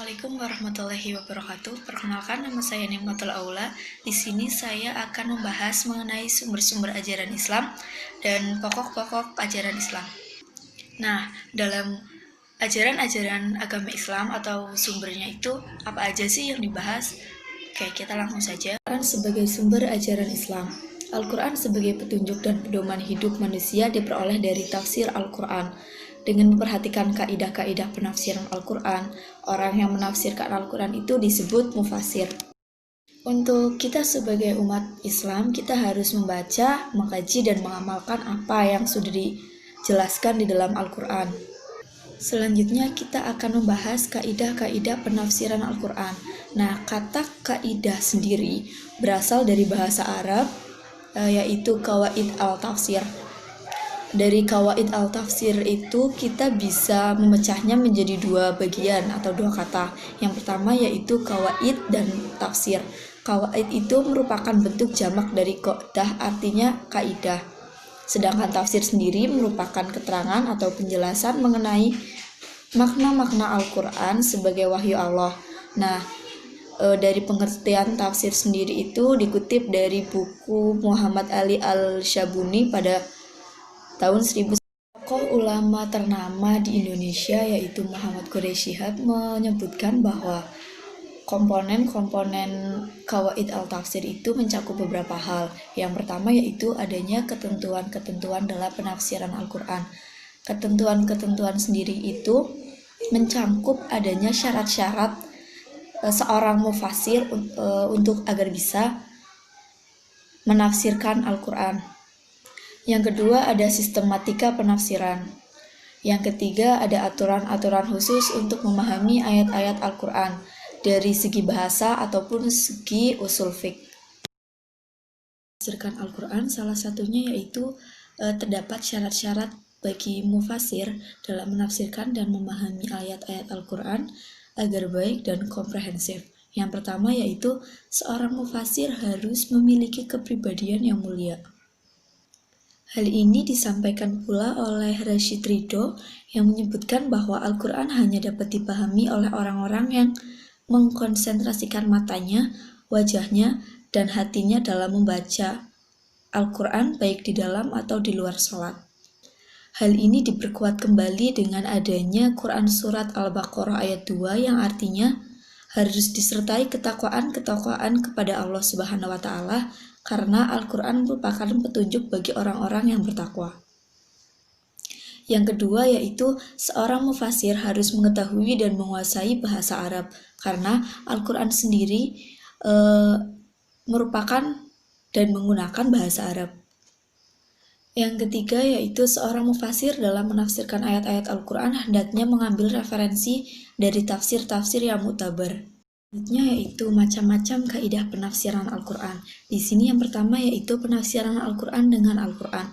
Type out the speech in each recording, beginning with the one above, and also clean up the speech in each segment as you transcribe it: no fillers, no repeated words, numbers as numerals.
Assalamualaikum warahmatullahi wabarakatuh. Perkenalkan, nama saya Nikmatul Aula. Di sini saya akan membahas mengenai sumber-sumber ajaran Islam dan pokok-pokok ajaran Islam. Nah, dalam ajaran-ajaran agama Islam atau sumbernya itu apa aja sih yang dibahas? Oke, kita langsung saja. Al-Quran sebagai sumber ajaran Islam. Al-Quran sebagai petunjuk dan pedoman hidup manusia diperoleh dari tafsir Al-Quran. Dengan memperhatikan kaidah-kaidah penafsiran Al-Quran, orang yang menafsirkan Al-Quran itu disebut mufasir. Untuk kita sebagai umat Islam, kita harus membaca, mengkaji, dan mengamalkan apa yang sudah dijelaskan di dalam Al-Quran. Selanjutnya kita akan membahas kaidah-kaidah penafsiran Al-Quran. Nah, kata kaidah sendiri berasal dari bahasa Arab, yaitu qawaid al-tafsir. Dari qawaid al-tafsir itu kita bisa memecahnya menjadi dua bagian atau dua kata. Yang pertama yaitu qawaid dan tafsir. Qawaid itu merupakan bentuk jamak dari qaidah, artinya kaidah. Sedangkan tafsir sendiri merupakan keterangan atau penjelasan mengenai makna-makna Al-Quran sebagai wahyu Allah. Nah, dari pengertian tafsir sendiri itu dikutip dari buku Muhammad Ali Al-Syabuni pada tahun 1000. Tokoh ulama ternama di Indonesia yaitu Muhammad Quraisy Shihab menyebutkan bahwa komponen-komponen qawaid al-tafsir itu mencakup beberapa hal. Yang pertama yaitu adanya ketentuan-ketentuan dalam penafsiran Al-Quran. Ketentuan-ketentuan sendiri itu mencakup adanya syarat-syarat seorang mufasir untuk agar bisa menafsirkan Al-Quran. Yang kedua ada sistematika penafsiran. Yang ketiga ada aturan-aturan khusus untuk memahami ayat-ayat Al-Quran dari segi bahasa ataupun segi usul fiqh. Menafsirkan Al-Quran salah satunya yaitu terdapat syarat-syarat bagi mufasir dalam menafsirkan dan memahami ayat-ayat Al-Quran agar baik dan komprehensif. Yang pertama yaitu seorang mufasir harus memiliki kepribadian yang mulia. Hal ini disampaikan pula oleh Rashid Ridho yang menyebutkan bahwa Al-Quran hanya dapat dipahami oleh orang-orang yang mengkonsentrasikan matanya, wajahnya, dan hatinya dalam membaca Al-Quran baik di dalam atau di luar sholat. Hal ini diperkuat kembali dengan adanya Quran Surat Al-Baqarah ayat 2 yang artinya harus disertai ketakwaan kepada Allah Subhanahu wa Ta'ala, karena Al-Quran merupakan petunjuk bagi orang-orang yang bertakwa. Yang kedua yaitu seorang mufasir harus mengetahui dan menguasai bahasa Arab, karena Al-Quran sendiri merupakan dan menggunakan bahasa Arab. Yang ketiga yaitu seorang mufasir dalam menafsirkan ayat-ayat Al-Quran hendaknya mengambil referensi dari tafsir-tafsir yang muktabar. Selanjutnya yaitu macam-macam kaidah penafsiran Al-Quran. Di sini yang pertama yaitu penafsiran Al-Quran dengan Al-Quran.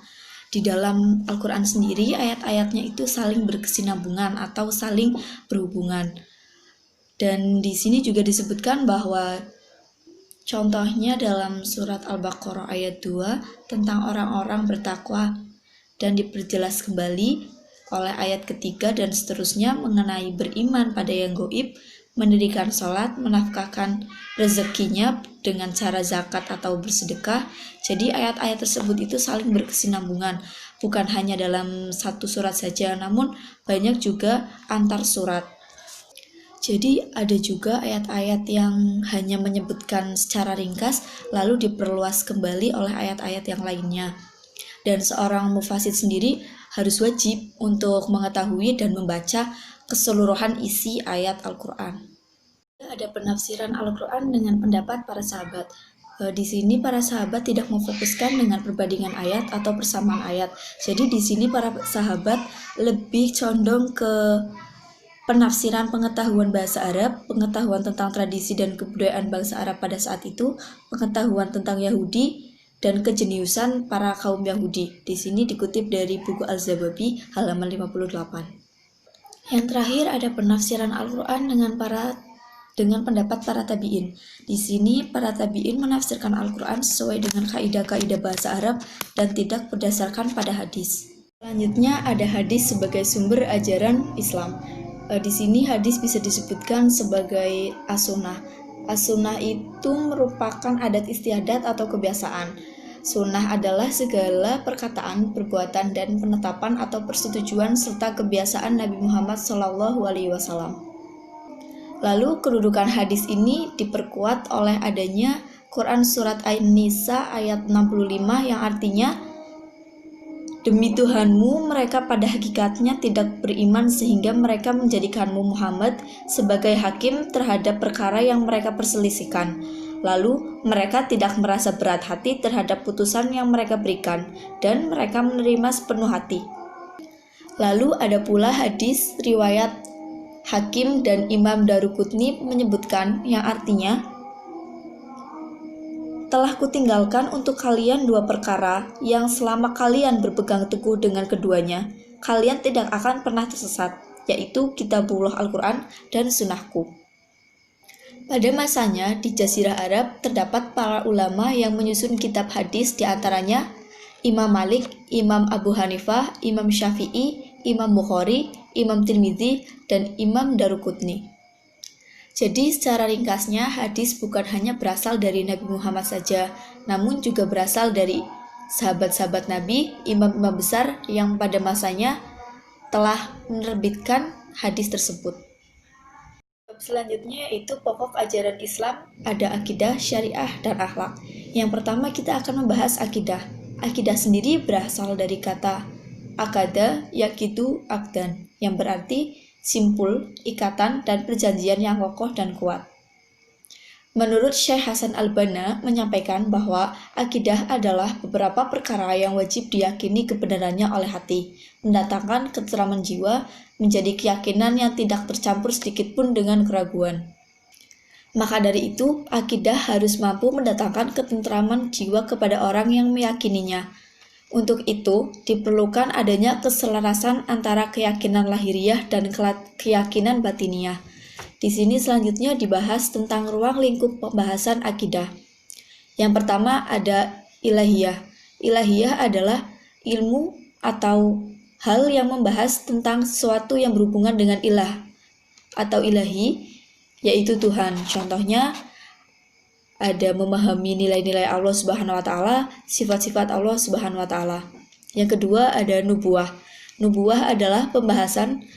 Di dalam Al-Quran sendiri ayat-ayatnya itu saling berkesinambungan atau saling berhubungan. Dan di sini juga disebutkan bahwa contohnya dalam surat Al-Baqarah ayat 2 tentang orang-orang bertakwa, dan diperjelas kembali oleh ayat ketiga dan seterusnya mengenai beriman pada yang gaib, mendirikan sholat, menafkahkan rezekinya dengan cara zakat atau bersedekah. Jadi ayat-ayat tersebut itu saling berkesinambungan, bukan hanya dalam satu surat saja, namun banyak juga antar surat. Jadi ada juga ayat-ayat yang hanya menyebutkan secara ringkas lalu diperluas kembali oleh ayat-ayat yang lainnya. Dan seorang mufasir sendiri harus wajib untuk mengetahui dan membaca keseluruhan isi ayat Al-Quran. Ada penafsiran Al-Quran dengan pendapat para sahabat. Di sini para sahabat tidak memfokuskan dengan perbandingan ayat atau persamaan ayat. Jadi di sini para sahabat lebih condong ke penafsiran pengetahuan bahasa Arab, pengetahuan tentang tradisi dan kebudayaan bangsa Arab pada saat itu, pengetahuan tentang Yahudi, dan kejeniusan para kaum Yahudi. Di sini dikutip dari buku Al-Zababi halaman 58. Yang terakhir ada penafsiran Al-Quran dengan pendapat para tabi'in. Di sini para tabi'in menafsirkan Al-Quran sesuai dengan kaidah-kaidah bahasa Arab dan tidak berdasarkan pada hadis. Selanjutnya ada hadis sebagai sumber ajaran Islam. Di sini hadis bisa disebutkan sebagai as-sunnah. As-sunnah itu merupakan adat istiadat atau kebiasaan. Sunnah adalah segala perkataan, perbuatan, dan penetapan atau persetujuan serta kebiasaan Nabi Muhammad SAW. Lalu kedudukan hadis ini diperkuat oleh adanya Quran Surat An-Nisa ayat 65 yang artinya, "Demi Tuhanmu, mereka pada hakikatnya tidak beriman sehingga mereka menjadikanmu Muhammad sebagai hakim terhadap perkara yang mereka perselisihkan. Lalu mereka tidak merasa berat hati terhadap putusan yang mereka berikan, dan mereka menerima sepenuh hati." Lalu ada pula hadis riwayat Hakim dan Imam Daruqutni menyebutkan yang artinya, "Telah kutinggalkan untuk kalian dua perkara yang selama kalian berpegang teguh dengan keduanya, kalian tidak akan pernah tersesat, yaitu Kitabullah Al-Quran dan Sunnahku." Pada masanya di Jazirah Arab terdapat para ulama yang menyusun kitab hadis, diantaranya Imam Malik, Imam Abu Hanifah, Imam Syafi'i, Imam Bukhari, Imam Tirmidzi, dan Imam Daruqutni. Jadi secara ringkasnya, hadis bukan hanya berasal dari Nabi Muhammad saja, namun juga berasal dari sahabat-sahabat Nabi, imam-imam besar yang pada masanya telah menerbitkan hadis tersebut. Selanjutnya yaitu pokok ajaran Islam, ada akidah, syariah, dan akhlak. Yang pertama kita akan membahas akidah. Akidah sendiri berasal dari kata akada, yakidu, akdan, yang berarti simpul, ikatan, dan perjanjian yang kokoh dan kuat. Menurut Syekh Hasan Al-Banna menyampaikan bahwa akidah adalah beberapa perkara yang wajib diyakini kebenarannya oleh hati, mendatangkan ketentraman jiwa, menjadi keyakinan yang tidak tercampur sedikitpun dengan keraguan. Maka dari itu, akidah harus mampu mendatangkan ketentraman jiwa kepada orang yang meyakininya. Untuk itu, diperlukan adanya keselarasan antara keyakinan lahiriah dan keyakinan batiniah. Di sini selanjutnya dibahas tentang ruang lingkup pembahasan akidah. Yang pertama ada ilahiyah. Ilahiyah adalah ilmu atau hal yang membahas tentang sesuatu yang berhubungan dengan ilah atau ilahi, yaitu Tuhan. Contohnya ada memahami nilai-nilai Allah Subhanahu wa taala, sifat-sifat Allah Subhanahu wa taala. Yang kedua ada nubuwah. Nubuwah adalah pembahasan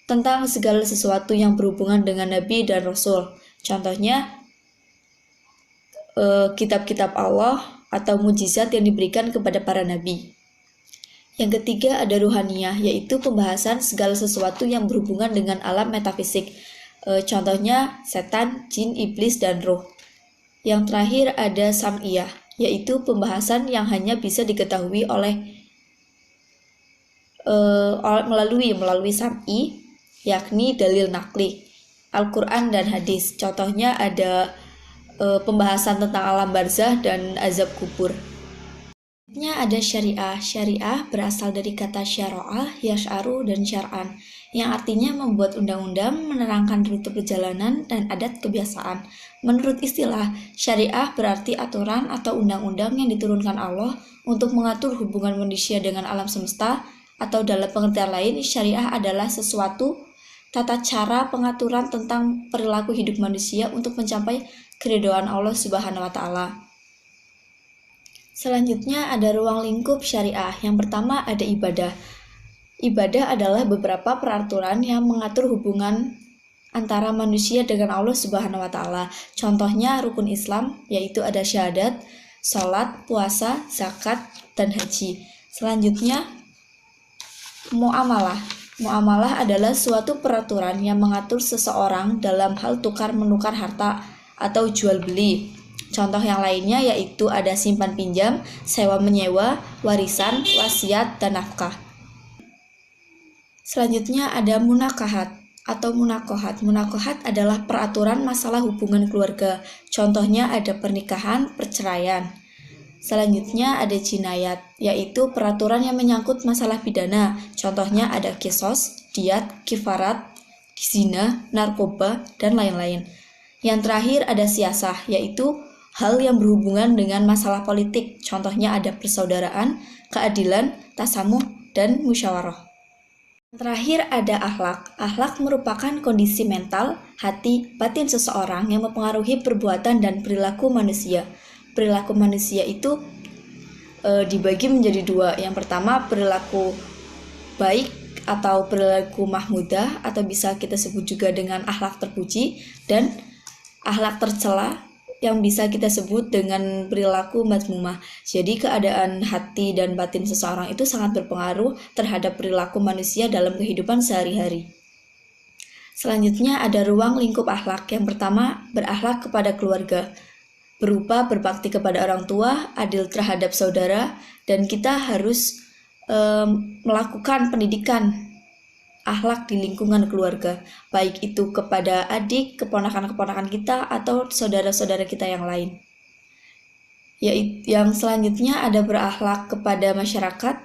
tentang segala sesuatu yang berhubungan dengan Nabi dan Rasul. Contohnya kitab-kitab Allah atau mujizat yang diberikan kepada para nabi. Yang ketiga ada ruhaniyah, yaitu pembahasan segala sesuatu yang berhubungan dengan alam metafisik. Contohnya setan, jin, iblis, dan roh. Yang terakhir ada sam'iyah, yaitu pembahasan yang hanya bisa diketahui melalui sam'i, yakni dalil nakli, Al-Quran dan hadis. Contohnya ada pembahasan tentang alam barzah dan azab kubur. Selanjutnya ada syariah. Syariah berasal dari kata syara'ah, yash'aru, dan syar'an, yang artinya membuat undang-undang, menerangkan rute perjalanan, dan adat kebiasaan. Menurut istilah, syariah berarti aturan atau undang-undang yang diturunkan Allah untuk mengatur hubungan manusia dengan alam semesta, atau dalam pengertian lain, syariah adalah sesuatu tata cara pengaturan tentang perilaku hidup manusia untuk mencapai keridhaan Allah Subhanahu wa taala. Selanjutnya ada ruang lingkup syariah. Yang pertama ada ibadah. Ibadah adalah beberapa peraturan yang mengatur hubungan antara manusia dengan Allah Subhanahu wa taala. Contohnya rukun Islam, yaitu ada syahadat, salat, puasa, zakat, dan haji. Selanjutnya muamalah. Muamalah adalah suatu peraturan yang mengatur seseorang dalam hal tukar-menukar harta atau jual beli. Contoh yang lainnya yaitu ada simpan pinjam, sewa menyewa, warisan, wasiat, dan nafkah. Selanjutnya ada munakahat atau munakohat. Munakohat adalah peraturan masalah hubungan keluarga. Contohnya ada pernikahan, perceraian. Selanjutnya ada jinayat, yaitu peraturan yang menyangkut masalah pidana. Contohnya ada kisos, diat, kifarat, zina, narkoba, dan lain-lain. Yang terakhir ada siasah, yaitu hal yang berhubungan dengan masalah politik. Contohnya ada persaudaraan, keadilan, tasamuh, dan musyawarah. Terakhir ada akhlak. Akhlak merupakan kondisi mental, hati, batin seseorang yang mempengaruhi perbuatan dan perilaku manusia. Perilaku manusia itu dibagi menjadi dua. Yang pertama perilaku baik atau perilaku mahmudah, atau bisa kita sebut juga dengan akhlak terpuji, dan akhlak tercela yang bisa kita sebut dengan perilaku mazmumah. Jadi keadaan hati dan batin seseorang itu sangat berpengaruh terhadap perilaku manusia dalam kehidupan sehari-hari. Selanjutnya ada ruang lingkup akhlak. Yang pertama, berakhlak kepada keluarga, berupa berbakti kepada orang tua, adil terhadap saudara, dan kita harus melakukan pendidikan akhlak di lingkungan keluarga, baik itu kepada adik, keponakan-keponakan kita, atau saudara-saudara kita yang lain. Yang selanjutnya ada berakhlak kepada masyarakat,